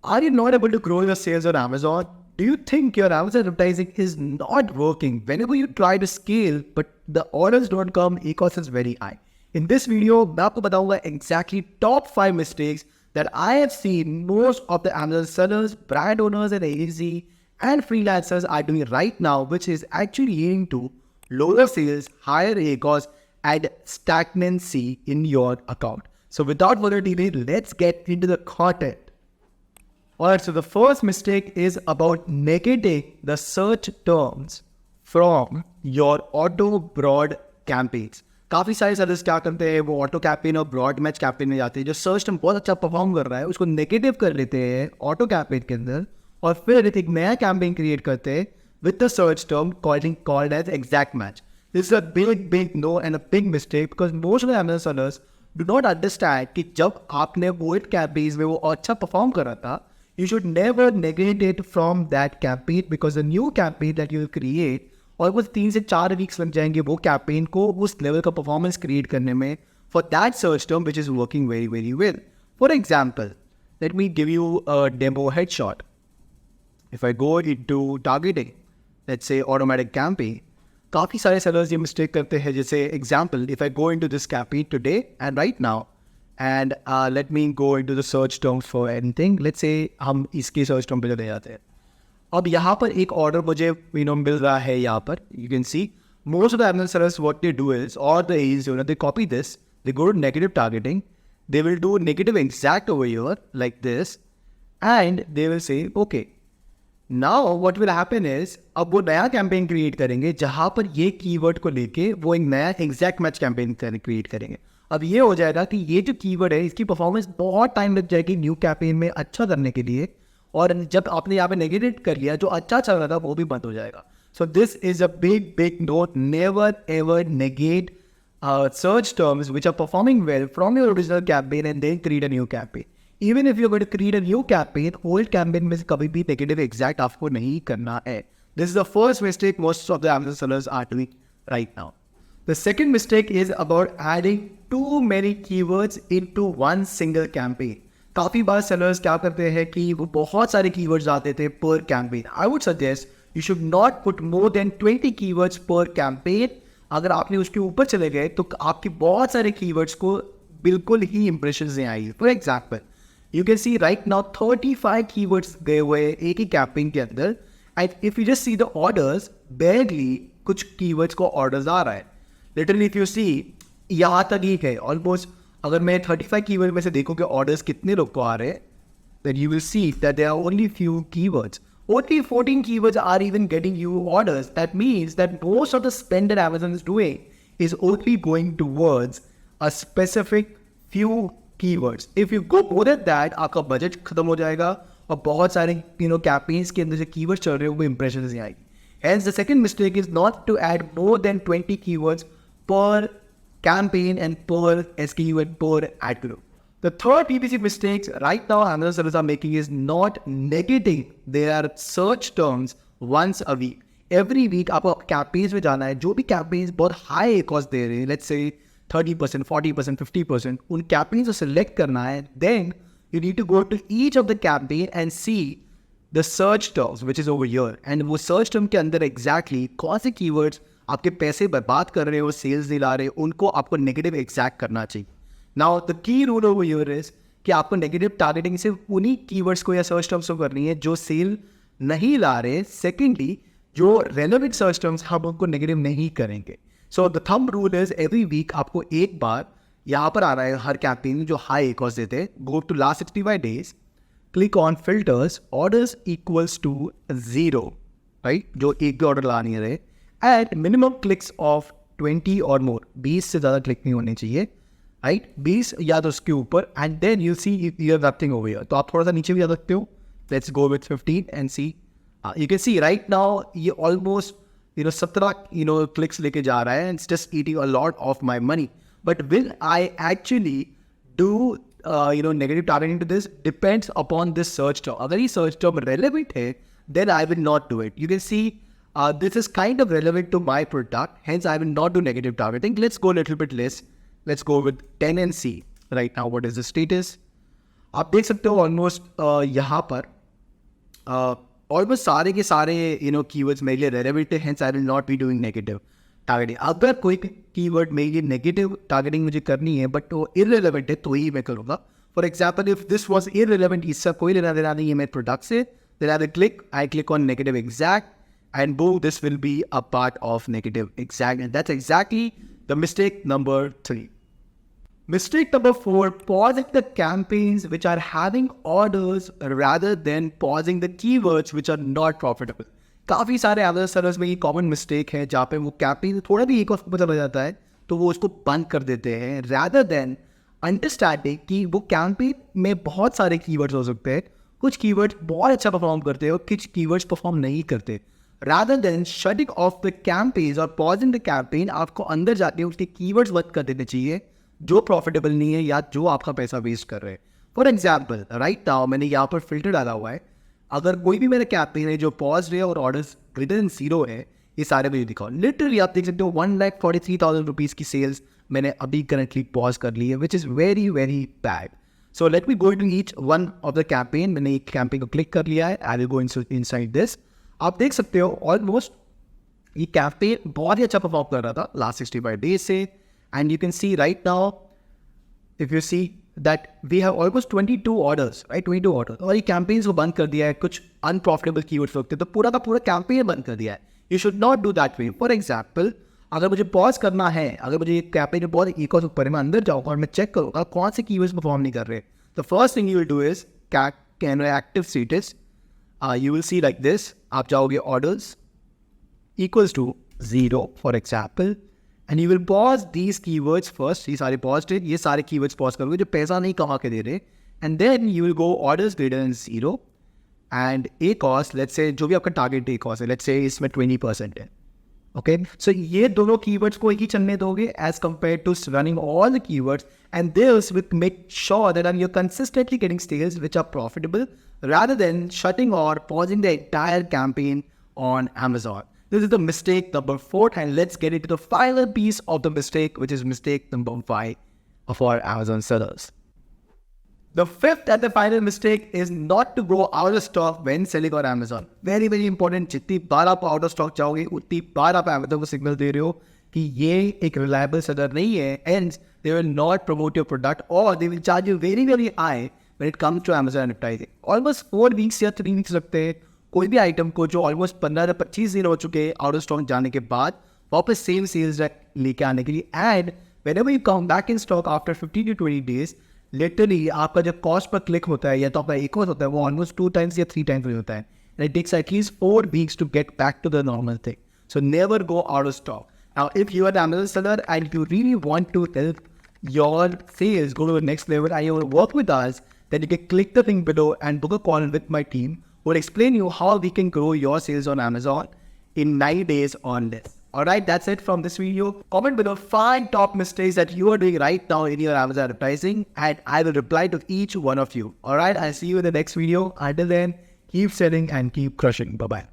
Are you not able to grow your sales on Amazon? Do you think your Amazon advertising is not working whenever you try to scale, but the orders don't come, e-cost is very high? In this video, मैं आपको बताऊंगा exactly top 5 mistakes that I have seen most of the Amazon sellers, brand owners and agency and freelancers are doing right now, which is actually leading to lower sales, higher e-cost and stagnancy in your account. So without further delay, let's get into the content. Alright, so the first mistake is about negating the search terms from your auto broad campaigns. काफी सारे sellers क्या करते हैं, वो auto campaign और broad match campaign में जाते हैं. जो सर्च टर्म बहुत अच्छा परफॉर्म कर रहा है उसको नेगेटिव कर लेते हैं ऑटो कैंपेन के अंदर और फिर एक नया कैंपेन क्रिएट करते हैं with the search term called as exact match. This is a big no and a big mistake because most of the Amazon sellers do not understand कि जब आपने old campaigns में वो अच्छा परफॉर्म कर रहा था, you should never negate it from that campaign because the new campaign that you will create almost 3 से 4 weeks लग जाएंगे वो campaign को उस level का performance create करने में for that search term which is working very well. For example, let me give you a demo headshot. If I go into targeting, let's say automatic campaign, काफ़ी सारे sellers ये mistake करते हैं. जैसे example, if I go into this campaign today and right now and let me go into the search terms for anything. Let's say हम इसके search term पे चले जाते हैं. अब यहाँ पर एक order मुझे मिल रहा है यहाँ पर. You can see most of the Amazon sellers what they do is, or the agency, they copy this, they go to negative targeting, they will do negative exact over here like this and they will say okay. Now what will happen is अब वो नया campaign create करेंगे जहाँ पर ये keyword को लेके वो एक नया एग्जैक्ट मैच कैंपेन क्रिएट करेंगे. अब ये हो जाएगा कि ये जो कीवर्ड है इसकी परफॉर्मेंस बहुत टाइम लग जाएगी न्यू कैंपेन में अच्छा करने के लिए और जब आपने यहाँ पे नेगेटिव कर लिया जो अच्छा चल रहा था वो भी बंद हो जाएगा. So this is a big note. Never ever negate search terms which are performing well from your original campaign and then create a new campaign. Even if you're going to create a new campaign, old campaign में कभी भी negative exact आपको नहीं करना है. This is the first mistake most of the Amazon sellers are doing right now. The second mistake is about adding too many keywords into one single campaign. काफ़ी बार sellers क्या करते हैं कि वो बहुत सारे keywords आते थे per campaign. I would suggest you should not put more than 20 keywords per campaign. अगर आपने उसके ऊपर चले गए तो आपकी बहुत सारे keywords को बिल्कुल ही impressions नहीं आएगी. For example, you can see right now 35 keywords गए हुए एक ही campaign के अंदर and if you just see the orders, barely कुछ keywords को orders आ रहा है. Literally if you see यहाँ तक ही है almost. अगर मैं 35 कीवर्ड में से देखूँ कि ऑर्डर्स कितने लोग को आ रहे हैं, then you will see that there are only few keywords. Only 14 keywords are even getting you orders. That means that most of the spend that Amazon is doing is only going towards a specific few keywords. If you go more than that, आपका budget खत्म हो जाएगा और बहुत सारे campaigns के अंदर जो keywords चल रहे हैं वो impressions नहीं आएगी. Hence, the second mistake is not to add more than 20 keywords per campaign and per SKU and per ad group. The third PPC mistakes right now Amazon sellers are making is not negating their search terms once a week. Every week आपको campaigns में जाना है, जो भी campaigns बहुत high cost दे रहे हैं, let's say 30%, 40%, 50%, उन campaigns को select करना है. Then you need to go to each of the campaign and see the search terms which is over here. And वो search term के अंदर exactly कौन से keywords आपके पैसे बर्बाद कर रहे हो, सेल्स दिला रहे हो, उनको आपको नेगेटिव एग्जैक्ट करना चाहिए. Now the key rule over here is कि आपको नेगेटिव टारगेटिंग सिर्फ उन्हीं कीवर्ड्स को या सर्च टर्म्स को करनी है जो सेल नहीं ला रहे. सेकेंडली जो रेलेवेंट सर्च टर्म्स हम उनको नेगेटिव नहीं करेंगे. So the thumb rule is every week आपको एक बार यहाँ पर आ रहा है हर कैंपेन जो हाई कॉस्ट देते हैं, go to last 65 days, click on filters, orders equals to 0, right, जो एक भी ऑर्डर ला नहीं रहे, एट मिनिमम क्लिक्स ऑफ 20 और मोर, 20 से ज़्यादा क्लिक नहीं होने चाहिए, राइट, 20 या तो उसके ऊपर. And then you see you have nothing over here. तो आप थोड़ा सा नीचे भी जा सकते हो. Let's go with 15 and see. You can see right now ये ऑलमोस्ट 17 क्लिक्स लेके जा रहा है. It's just eating a lot of my money. But will I actually do negative targeting to this? Depends upon this search term. अगर ये search term relevant है, then I will not do it. You can see this is kind of relevant to my product, hence I will not do negative targeting. Let's go a little bit less. Let's go with 10 and see right now what is the status. आप देख सकते हो almost यहाँ पर almost सारे के सारे keywords मेरे लिए रेलेवेंट है, hence I will not be doing negative targeting. अगर कोई कीवर्ड मेरे लिए नेगेटिव टारगेटिंग मुझे करनी है बट वो इररिलेवेंट है तो ही मैं करूँगा। For example if this was irrelevant, इसका कोई लेना देना नहीं है मेरे प्रोडक्ट से, then I click on negative exact and boom, this will be a part of negative exact, and that's exactly the mistake number 3. Mistake number 4, pausing the campaigns which are having orders rather than pausing the keywords which are not profitable. काफ़ी सारे Amazon sellers में ये common mistake है जहाँ पे वो campaign थोड़ा भी एक वक्त पता लग जाता है तो वो उसको बंद कर देते हैं, rather than understanding कि वो campaign में बहुत सारे keywords हो सकते हैं, कुछ keywords बहुत अच्छा परफॉर्म करते हैं और कुछ keywords परफॉर्म नहीं करते। Rather than shutting off the campaigns और pausing the campaign, आपको अंदर जाके उसके keywords बंद कर देने चाहिए जो प्रॉफिटेबल नहीं है या जो आपका पैसा वेस्ट कर रहे हैं। फॉर एग्जाम्पल राइट नाउ मैंने यहाँ पर फिल्टर डाला हुआ है, अगर कोई भी मेरा कैंपेन है जो पॉज है और ऑर्डर्स ग्रेटर देन 0 है, ये सारे मुझे दिखाओ। लिटरली आप देख सकते हो 1,43,000 रुपीज़ की सेल्स मैंने अभी करंटली पॉज कर ली है, which is very very bad. So let me go to each one of the campaign. मैंने एक कैंपेन को क्लिक कर लिया है, I will go inside this. आप देख सकते हो ऑलमोस्ट ये कैंपेन बहुत ही अच्छा परफॉर्म कर रहा था लास्ट 65 डेज से, and you can see right now if you see that we have almost 22 orders, right 22 order, और ये कैंपेन्स को बंद कर दिया है, कुछ अनप्रॉफिटेबल कीवर्ड्स होते तो पूरा का पूरा कैंपेन बंद कर दिया है। You should not do that way. For example अगर मुझे पॉज करना है, अगर मुझे कैंपेन में बहुत एक ऊपर मैं अंदर जाऊँगा और मैं चेक करूँगा कौन से कीवर्ड्स परफॉर्म नहीं कर रहे, the first thing you will do is can active status, you will see like this, आप जाओगे orders equals to 0 for example, and you will pause these keywords first। ये सारे paused है, ये सारे keywords pause करोगे जो पैसा नहीं कमा के दे रहे, and then you will go orders greater than 0 and a cost, let's say जो भी आपका target a cost है, let's say इसमें 20% है, okay? So ये दोनों keywords को ही चलने दोगे as compared to running all the keywords, and this will make sure that you're consistently getting sales which are profitable rather than shutting or pausing the entire campaign on Amazon. This is the mistake number 4, and let's get into the final piece of the mistake, which is mistake number 5 of our Amazon sellers. The 5th and the final mistake is not to go out of stock when selling on Amazon. Very very important. जितनी बार आप out of stock जाओगे उतनी बार आप Amazon को signal दे रहे हो कि ये एक reliable seller नहीं है, and they will not promote your product or they will charge you very very high when it comes to Amazon advertising. Almost 4 weeks या 3 weeks लगते हैं कोई भी आइटम को जो ऑलमोस्ट 15 से 25 दिन हो चुके हैं आउट ऑफ स्टॉक जाने के बाद वापस सेम सेल्स लेके आने के लिए, and whenever you come back in stock after 15 to 20 days, literally आपका जो कॉस्ट पर क्लिक होता है या तो आपका एक होता है वो ऑलमोस्ट 2 times या 3 times होता है, and it takes at least 4 weeks to get back to the normal thing. So never go out of stock. Now if you are an Amazon seller and you really want to help your sales go to the next level and you want to work with us, then you can click the link below and book a call with my team. We'll explain you how we can grow your sales on Amazon in 90 days on this. Alright, that's it from this video. Comment below 5 top mistakes that you are doing right now in your Amazon advertising, and I will reply to each one of you. Alright, I'll see you in the next video. Until then, keep selling and keep crushing. Bye-bye.